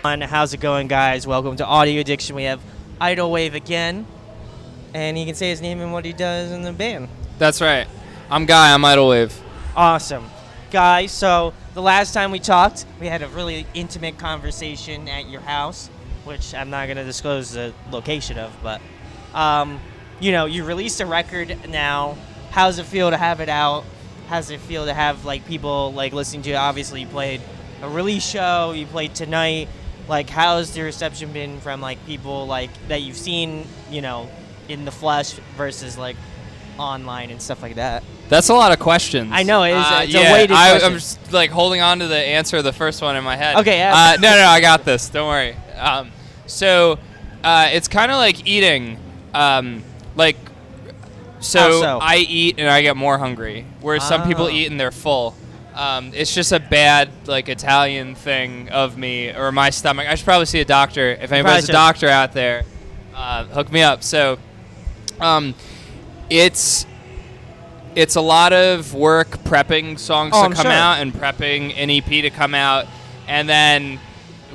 How's it going, guys? Welcome to Audio Addiction. We have Idlewave again, and he can say his name and what he does in the band. That's right. I'm Guy. I'm Idlewave. Awesome. Guys, so the last time we talked, we had a really intimate conversation at your house, which I'm not going to disclose the location of, but, you released a record now. How's it feel to have it out? How's it feel to have, people, listening to it? Obviously, you played a release show, you played tonight. How's the reception been from, people, that you've seen, in the flesh versus, online and stuff like that? That's a lot of questions. I know, it's a weighted question. I'm just holding on to the answer of the first one in my head. Okay, yeah. No, I got this. Don't worry. It's kind of like eating. How so? I eat and I get more hungry, whereas some people eat and they're full. It's just a bad Italian thing of me or my stomach. I should probably see a doctor. If anybody's a doctor out there, hook me up. So, it's a lot of work prepping songs to come out and prepping an EP to come out, and then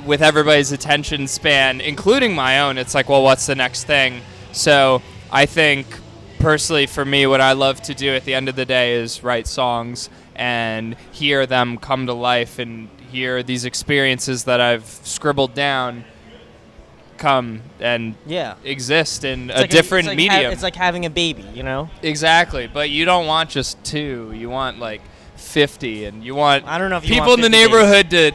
with everybody's attention span, including my own, it's what's the next thing? So I think personally for me, what I love to do at the end of the day is write songs and hear them come to life and hear these experiences that I've scribbled down come and exist in a different medium. It's like having a baby, Exactly, but you don't want just 2. You want 50, and you want I don't know if you people want in the neighborhood to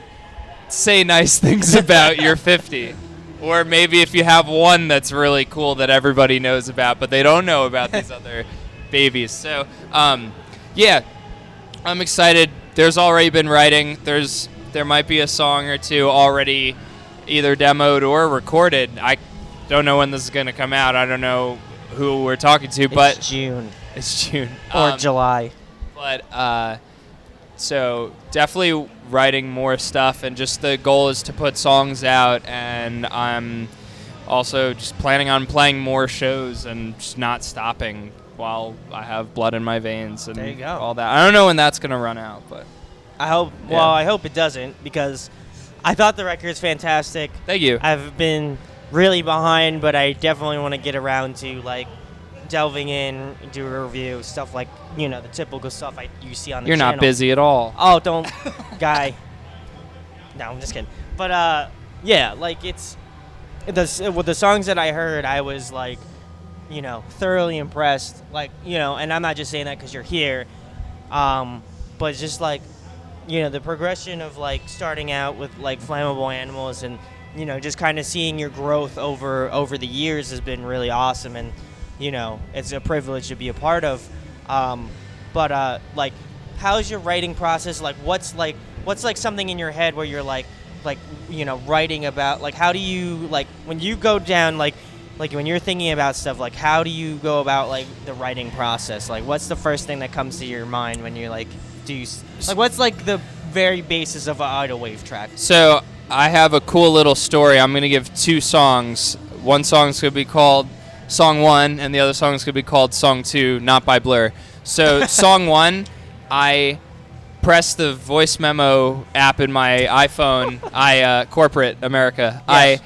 say nice things about your 50. Or maybe if you have one that's really cool that everybody knows about, but they don't know about these other babies. So, I'm excited. There's already been writing. There might be a song or two already either demoed or recorded. I don't know when this is going to come out. I don't know who we're talking to, but it's June. It's June. Or July. But, so definitely writing more stuff, and just the goal is to put songs out, and I'm also just planning on playing more shows and just not stopping while I have blood in my veins and there you go. All that. I don't know when that's going to run out, but I hope it doesn't, because I thought the record's fantastic. Thank you. I've been really behind, but I definitely want to get around to delving in, do a review, stuff the typical stuff you see on the channel. You're not busy at all. Oh, don't, Guy. No, I'm just kidding. But it's with the songs that I heard, I was thoroughly impressed. And I'm not just saying that because you're here, but just the progression of starting out with Flammable Animals, and just kind of seeing your growth over the years has been really awesome, and it's a privilege to be a part of. But how's your writing process? What's something in your head where you're writing about, how do you when you go down when you're thinking about stuff, how do you go about the writing process? What's the first thing that comes to your mind when you're what's the very basis of an Idlewave track? So I have a cool little story. I'm going to give 2 songs. One song's going to be called Song 1, and the other song's going to be called Song 2, not by Blur. So Song 1, I pressed the voice memo app in my iPhone, corporate America. Yes. I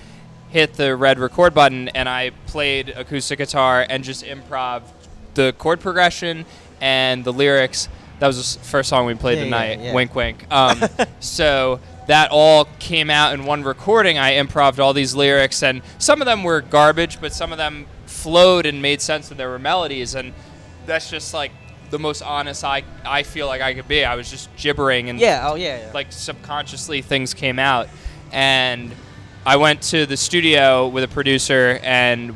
hit the red record button, and I played acoustic guitar and just improv the chord progression and the lyrics. That was the first song we played tonight. Yeah. Wink, wink. So that all came out in one recording. I improv'd all these lyrics, and some of them were garbage, but some of them flowed and made sense, and there were melodies, and that's just the most honest I feel like I could be. I was just gibbering, and subconsciously things came out. And I went to the studio with a producer, and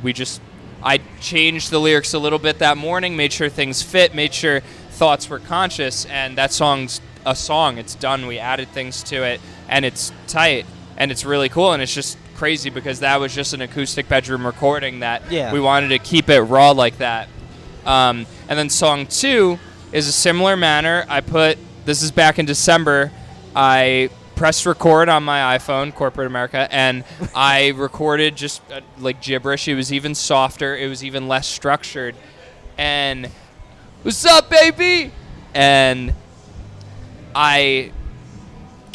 I changed the lyrics a little bit that morning, made sure things fit, made sure thoughts were conscious, and that song's a song. It's done. We added things to it, and it's tight, and it's really cool, and it's just crazy because that was just an acoustic bedroom recording that we wanted to keep it raw like that. And then Song 2 is a similar manner. This is back in December, I pressed record on my iPhone, corporate America, and I recorded just gibberish. It was even softer. It was even less structured. And, what's up, baby? And I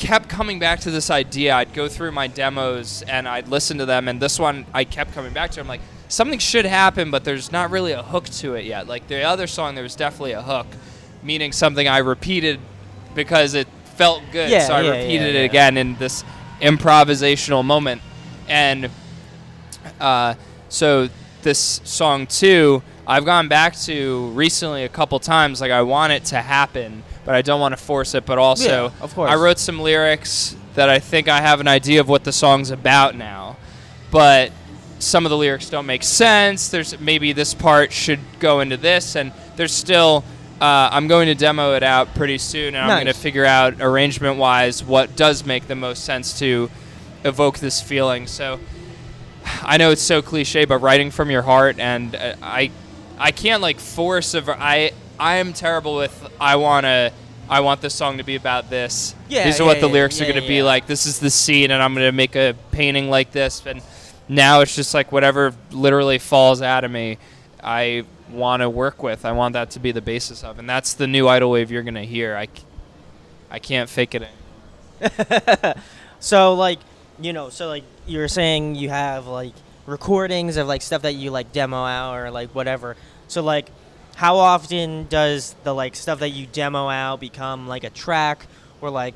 kept coming back to this idea. I'd go through my demos and I'd listen to them, and this one I kept coming back to. I'm like, something should happen, but there's not really a hook to it yet. Like the other song, there was definitely a hook, meaning something I repeated because it felt good. So I repeated it again in this improvisational moment. And so this song 2, I've gone back to recently a couple times. Like, I want it to happen, but I don't want to force it. But also, of course, I wrote some lyrics that I think I have an idea of what the song's about now. But some of the lyrics don't make sense. There's maybe this part should go into this, and there's still I'm going to demo it out pretty soon, and I'm going to figure out arrangement-wise what does make the most sense to evoke this feeling. So I know it's so cliche, but writing from your heart, and I can't like force I am terrible with I want this song to be about this. These are what the lyrics are going to be like. This is the scene, and I'm going to make a painting like this. And now it's just like whatever literally falls out of me, I want to work with. I want that to be the basis of, and that's the new Idlewave you're going to hear. I can't fake it anymore. So like, so like you're saying you have like recordings of like stuff that you like demo out or like whatever. So like, how often does the like stuff that you demo out become like a track, or like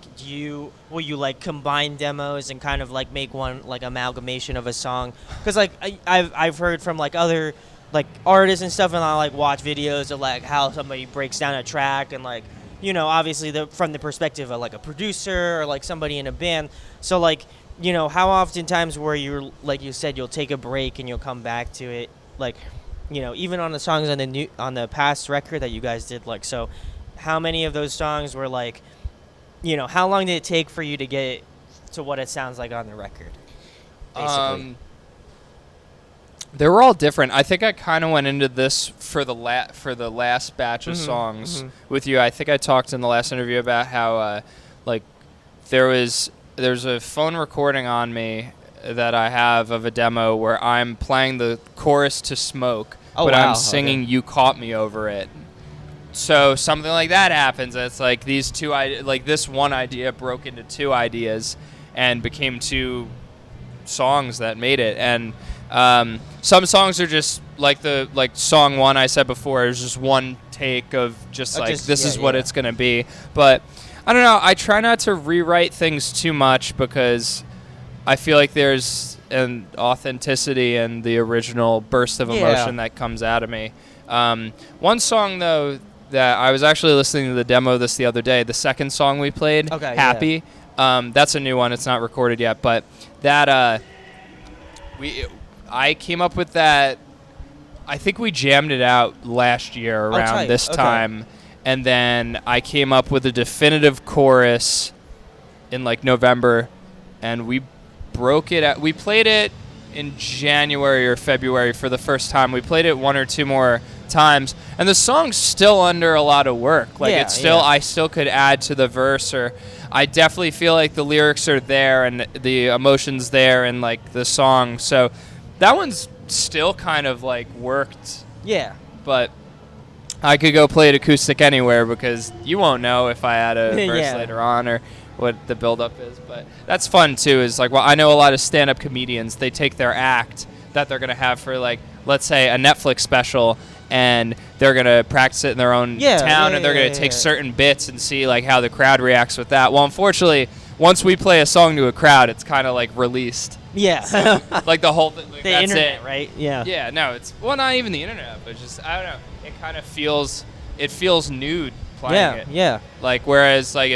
will you like combine demos and kind of like make one like amalgamation of a song? Because like I've heard from like other like artists and stuff, and I like watch videos of like how somebody breaks down a track, and like obviously from the perspective of like a producer or like somebody in a band. So like how oftentimes where you're like you said you'll take a break and you'll come back to it, like even on the songs on the past record that you guys did, like, so how many of those songs were like how long did it take for you to get to what it sounds like on the record, basically? They were all different. I think I kind of went into this for the last batch of songs with you. I think I talked in the last interview about how like there's a phone recording on me that I have of a demo where I'm playing the chorus to Smoke, but I'm singing You Caught Me over it. So something like that happens. It's like these two this one idea broke into two ideas and became two songs that made it. And some songs are just like song 1 I said before is just one take of this is what it's going to be. But I don't know. I try not to rewrite things too much because I feel like there's an authenticity in the original burst of emotion that comes out of me. One song, though, that I was actually listening to the demo the other day, the second song we played, Happy. That's a new one. It's not recorded yet. But that I came up with that. I think we jammed it out last year around this time. And then I came up with a definitive chorus in like November, and we broke it out. We played it in January or February for the first time. We played it one or two more times, and the song's still under a lot of work. Like I still could add to the verse, or I definitely feel like the lyrics are there and the emotions there and like the song. So that one's still kind of like worked. Yeah. But I could go play it acoustic anywhere because you won't know if I add a verse later on or what the build-up is. But that's fun, too, is like, well, I know a lot of stand-up comedians, they take their act that they're going to have for, like, let's say a Netflix special, and they're going to practice it in their own town, and they're going to take certain bits and see, like, how the crowd reacts with that. Well, unfortunately, once we play a song to a crowd, it's kind of, like, released. Yeah. So, like, the whole thing. Like, the that's internet, it. Right? Yeah. Yeah, no, it's, well, not even the internet, but just, I don't know. It kind of feels, it feels nude playing it. Yeah. Like, whereas, like,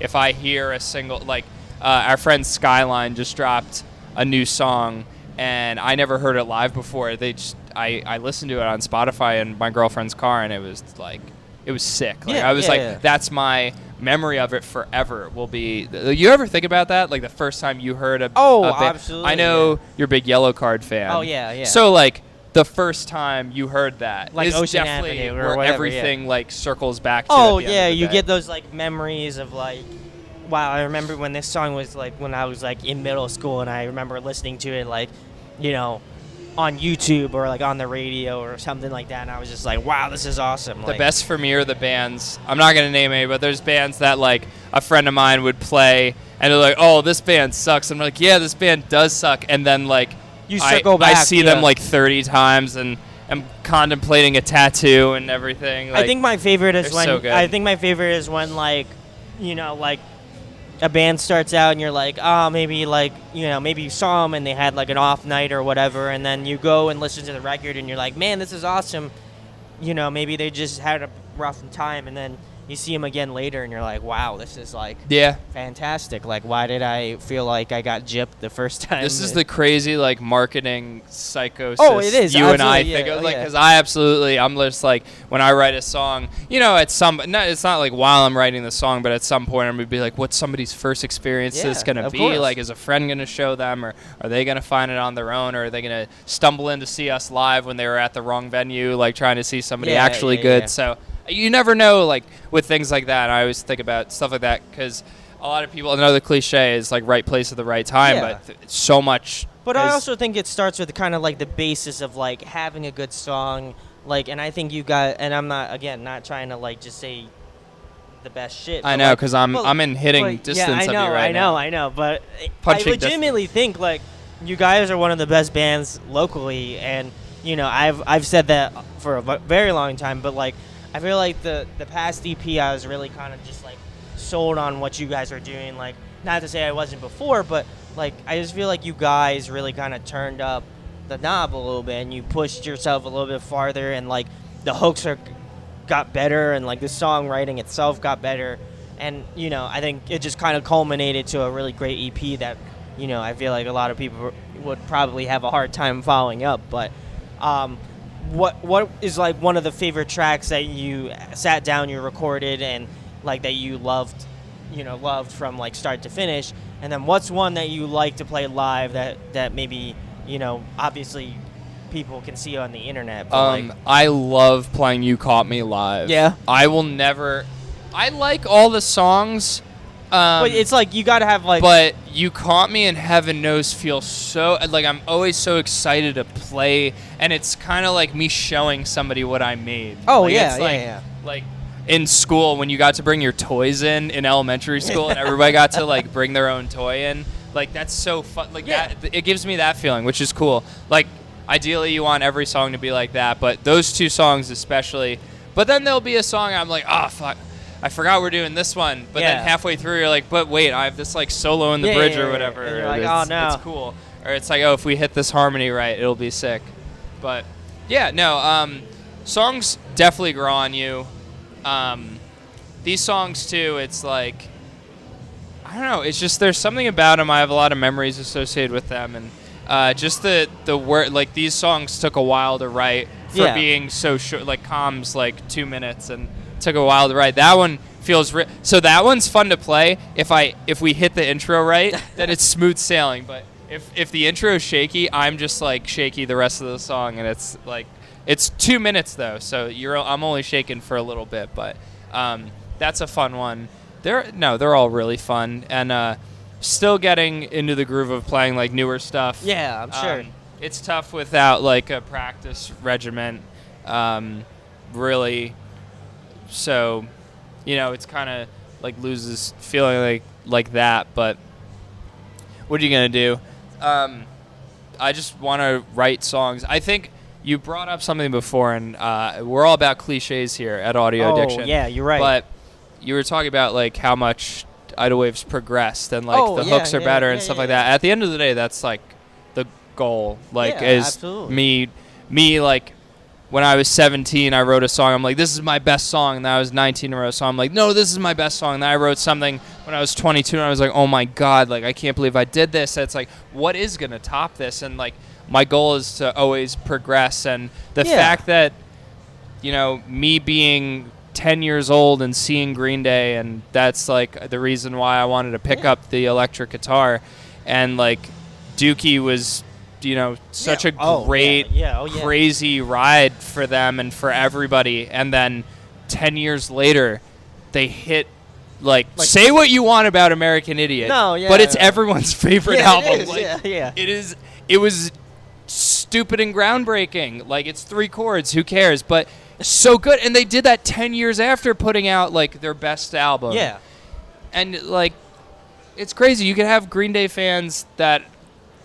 if I hear a single, like, our friend Skyline just dropped a new song, and I never heard it live before. I listened to it on Spotify in my girlfriend's car, and it was like, it was sick. Like, I was like, that's my memory of it forever. Will be. You ever think about that? Like the first time you heard a absolutely. I know you're a big Yellow Card fan. Oh yeah. So like the first time you heard that, like is Ocean definitely Avenue where or whatever, everything like circles back. To Oh at the end of the you day. get those like memories of like. Wow, I remember when this song was like when I was like in middle school, and I remember listening to it like, on YouTube or like on the radio or something like that, and I was just like, wow, this is awesome. The best for me are the bands, I'm not going to name any, but there's bands that like a friend of mine would play and they're like, oh, this band sucks. I'm like, yeah, this band does suck. And then like You circle back. I see them like 30 times and I'm contemplating a tattoo and everything. Like, I think my favorite is when so good. like, you know, like a band starts out and you're like, oh, maybe like, you know, maybe you saw them and they had like an off night or whatever, and then you go and listen to the record and you're like, man, this is awesome. You know, maybe they just had a rough time, and then you see them again later and you're like, wow, this is like fantastic. Like, why did I feel like I got gypped the first time? This is the crazy like marketing psychosis. Oh, it is. You and I Absolutely, think yeah, of, like, yeah. because I'm just like, when I write a song, you know, it's not like while I'm writing the song, but at some point I'm gonna be like, what's somebody's first experience Yeah, is gonna of be? course. Like, is a friend gonna show them, or are they gonna find it on their own, or are they gonna stumble in to see us live when they were at the wrong venue, like trying to see somebody actually good? Yeah. So you never know, like with things like that. I always think about stuff like that because a lot of people, another cliche is like right place at the right time, Yeah. but so much. But I also think it starts with kind of like the basis of like having a good song, like, and I think you got, and I'm not trying to like just say the best shit. I but, know, like, because I'm in hitting distance of you right now. I know, but Punching I legitimately think like you guys are one of the best bands locally, and you know I've said that for a very long time, but like I feel like the past EP I was really kind of just like sold on what you guys are doing. Like, not to say I wasn't before, but like I just feel like you guys really kind of turned up the knob a little bit and you pushed yourself a little bit farther, and like the hooks got better, and like the songwriting itself got better, and you know I think it just kind of culminated to a really great EP that, you know, I feel like a lot of people would probably have a hard time following up. But what is like one of the favorite tracks that you sat down, you recorded, and like that you loved from like start to finish? And then what's one that you like to play live that maybe, you know, obviously people can see on the internet, but I love playing You Caught Me live. Yeah. I like all the songs. but it's like you gotta have like, But You Caught Me and Heaven Knows feel so, like, I'm always so excited to play, and it's kind of like me showing somebody what I made. Oh, like, yeah, it's like, yeah. Like in school when you got to bring your toys in elementary school and everybody got to like bring their own toy in. Like, that's so fun. Like, that, it gives me that feeling, which is cool. Like, ideally you want every song to be like that, but those two songs especially. But then there'll be a song I'm like, oh, fuck, I forgot we're doing this one. But then halfway through you're like, but wait, I have this like solo in the bridge or whatever. And you're like, it's, oh, no. It's cool. Or it's like, oh, if we hit this harmony right, it'll be sick. But yeah, no, songs definitely grow on you. These songs too, it's like, I don't know, it's just there's something about them. I have a lot of memories associated with them, and just the word, like these songs took a while to write for being so short. Like Calm's like 2 minutes and took a while to write. That one feels so that one's fun to play if we hit the intro right, then it's smooth sailing. But if the intro is shaky, I'm just like shaky the rest of the song, and it's like it's 2 minutes though, so I'm only shaking for a little bit, but that's a fun one. They're all really fun, and still getting into the groove of playing like newer stuff. Yeah, I'm sure. It's tough without like a practice regimen, really. So, you know, it's kind of like loses feeling like that. But what are you gonna do? I just want to write songs. I think you brought up something before, and we're all about cliches here at Audio Addiction. Oh, yeah, you're right. But you were talking about like how much Idlewave's progressed, and like the hooks are better and stuff like that. At the end of the day, that's like the goal. Like, is absolutely. me like when I was 17, I wrote a song. I'm like, this is my best song. And then I was 19 and wrote a song. I'm like, no, this is my best song. And then I wrote something when I was 22, and I was like, oh my god, like I can't believe I did this. And it's like, what is gonna top this? And like, my goal is to always progress. And the fact that, you know, me being 10 years old and seeing Green Day, and that's like the reason why I wanted to pick up the electric guitar, and like Dookie was, you know, such a great crazy ride for them and for everybody. And then 10 years later they hit like say what you want about American Idiot, but it's everyone's favorite album. It was stupid and groundbreaking. Like, it's 3 chords, who cares? But so good. And they did that 10 years after putting out like their best album. And like it's crazy. You can have Green Day fans that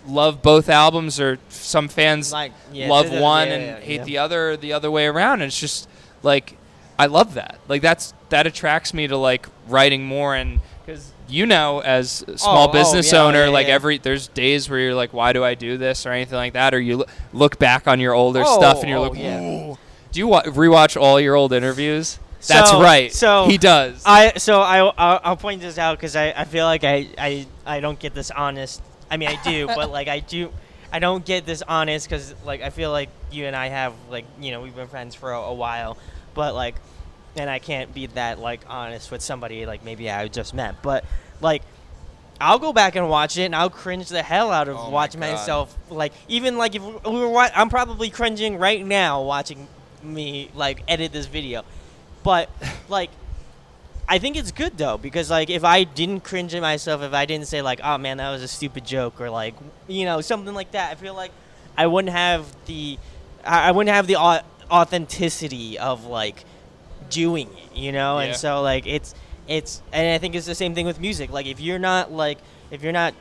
love both albums, or some fans love one and hate the other way around. And it's just like, I love that. Like that attracts me to like writing more, and because as a small business owner, there's days where you're like, why do I do this or anything like that, or you look back on your older stuff and you're like, ooh. Do you rewatch all your old interviews? That's right. So he does. I'll point this out because I feel like I don't get this honest. I mean, I do, but like I don't get this honest because like I feel like you and I have like we've been friends for a while, but like, and I can't be that like honest with somebody like maybe I just met, but like I'll go back and watch it and I'll cringe the hell out of watching myself. Like even like if we were I'm probably cringing right now watching me like edit this video, but like I think it's good though, because like if I didn't cringe at myself, if I didn't say like, oh man, that was a stupid joke, or like something like that, I feel like I wouldn't have the authenticity of like doing it, and so like it's and I think it's the same thing with music. Like if you're not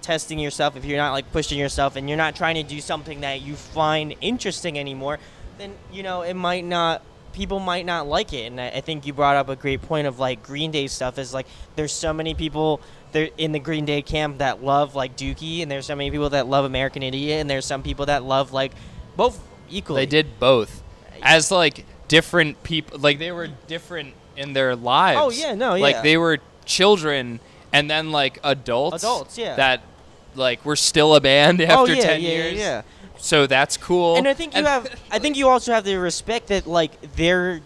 testing yourself, if you're not like pushing yourself, and you're not trying to do something that you find interesting anymore, then people might not like it. And I think you brought up a great point of like Green Day stuff is like there's so many people there in the Green Day camp that love like Dookie, and there's so many people that love American Idiot, and there's some people that love like both equally. They did both as like different people, like they were different in their lives. Oh yeah, no, yeah. Like they were children and then like adults that like were still a band after 10 years. Yeah. So that's cool. And I think you also have to respect that like they've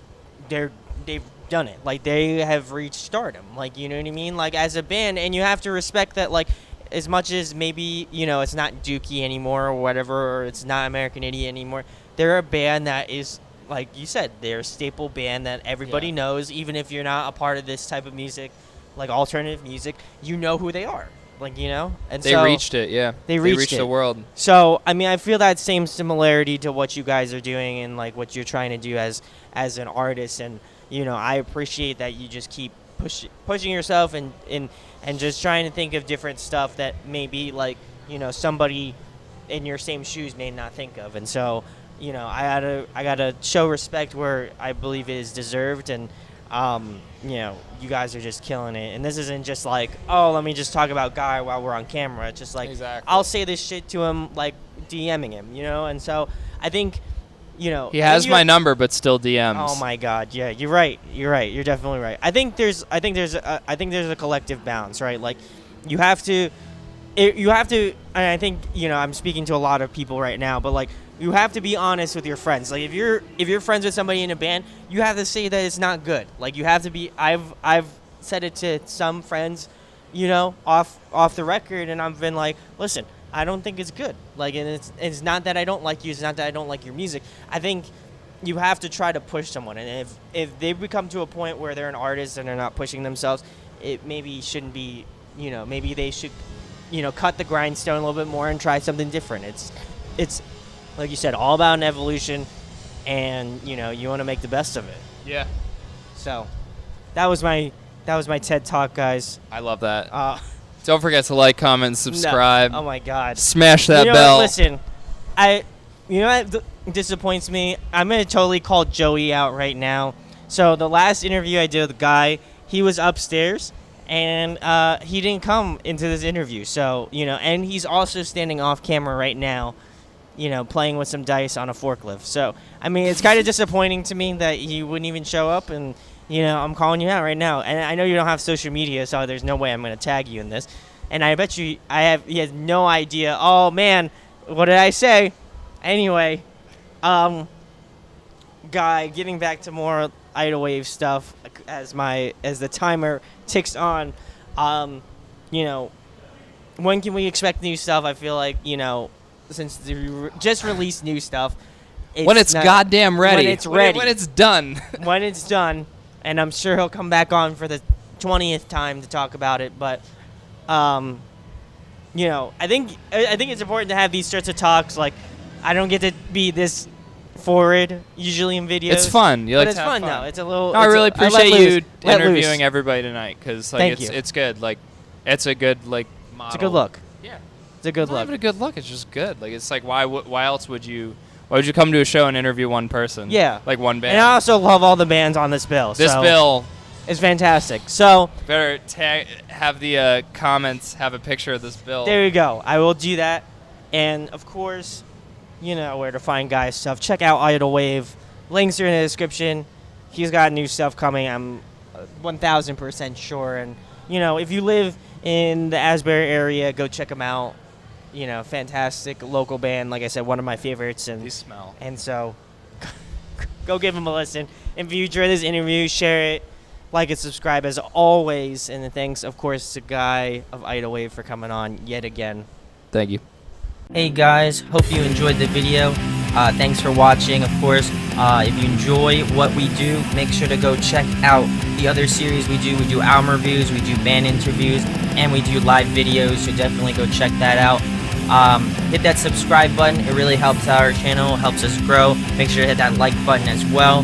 done it. Like they have reached stardom. Like you know what I mean? Like as a band, and you have to respect that like as much as maybe, it's not Dookie anymore or whatever, or it's not American Idiot anymore, they're a band that is, like you said, they're a staple band that everybody knows, even if you're not a part of this type of music, like alternative music, you know who they are. Like, and they reached it, yeah. They reached the world. So, I mean, I feel that same similarity to what you guys are doing and, like, what you're trying to do as an artist. And, I appreciate that you just keep pushing yourself and just trying to think of different stuff that maybe, like, somebody in your same shoes may not think of. And so, I gotta show respect where I believe it is deserved. And, you guys are just killing it. And this isn't just like, oh, let me just talk about Guy while we're on camera. It's just like, I'll say this shit to him, like DMing him, And so I think, he has my number, but still DMs. Oh my God. Yeah, you're right. You're definitely right. I think there's a collective balance, right? Like you have to, and I think, I'm speaking to a lot of people right now, but like, you have to be honest with your friends. Like if you're friends with somebody in a band, you have to say that it's not good. Like you have to be. I've said it to some friends, off the record, and I've been like, listen, I don't think it's good. Like, and it's not that I don't like you. It's not that I don't like your music. I think you have to try to push someone, and if they become to a point where they're an artist and they're not pushing themselves, it maybe shouldn't be. Maybe they should, cut the grindstone a little bit more and try something different. It's like you said, all about an evolution, and you want to make the best of it. Yeah. So, that was my TED Talk, guys. I love that. Don't forget to like, comment, subscribe. No. Oh my God. Smash that bell. Listen, what disappoints me? I'm gonna totally call Joey out right now. So the last interview I did with the guy, he was upstairs, and he didn't come into this interview. So and he's also standing off camera right now, playing with some dice on a forklift. So, I mean, it's kind of disappointing to me that he wouldn't even show up, and, I'm calling you out right now. And I know you don't have social media, so there's no way I'm going to tag you in this. And I bet he has no idea. Oh, man, what did I say? Anyway, Guy, getting back to more Idlewave stuff as the timer ticks on, when can we expect new stuff? I feel like, since they just released new stuff. When it's goddamn ready. When it's ready. When it's done. When it's done. And I'm sure he'll come back on for the 20th time to talk about it. But, I think it's important to have these sorts of talks. Like, I don't get to be this forward usually in videos. It's fun. But it's fun, though. It's a little. No, I really appreciate you interviewing everybody tonight, because like, it's good. Like, It's a good like model. It's a good look. Yeah. It's a good Not look. even a good look. It's just good. Like it's like why else would you come to a show and interview one person? Yeah. Like one band. And I also love all the bands on this bill. This so bill is fantastic. So better have the comments have a picture of this bill. there you go. I will do that. And of course, you know where to find Guy's stuff. Check out Idlewave. Links are in the description. He's got new stuff coming. I'm 1,000% sure. And you know, if you live in the Asbury area, go check him out. You know, fantastic local band. Like I said, one of my favorites. And They smell. And so, go give him a listen. If you enjoy this interview, share it, like and subscribe as always. And thanks, of course, to Guy of Idlewave for coming on yet again. Thank you. Hey guys, hope you enjoyed the video. Thanks for watching. Of course, if you enjoy what we do, make sure to go check out the other series we do. We do album reviews, we do band interviews, and we do live videos, so definitely go check that out. Hit that subscribe button. It really helps out our channel, helps us grow. Make sure to hit that like button as well.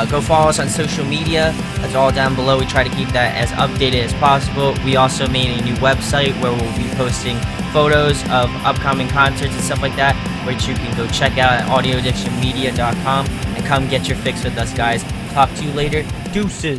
Go follow us on social media. That's all down below. We try to keep that as updated as possible. We also made a new website where we'll be posting photos of upcoming concerts and stuff like that, which you can go check out at audioaddictionmedia.com and come get your fix with us, guys. Talk to you later. Deuces.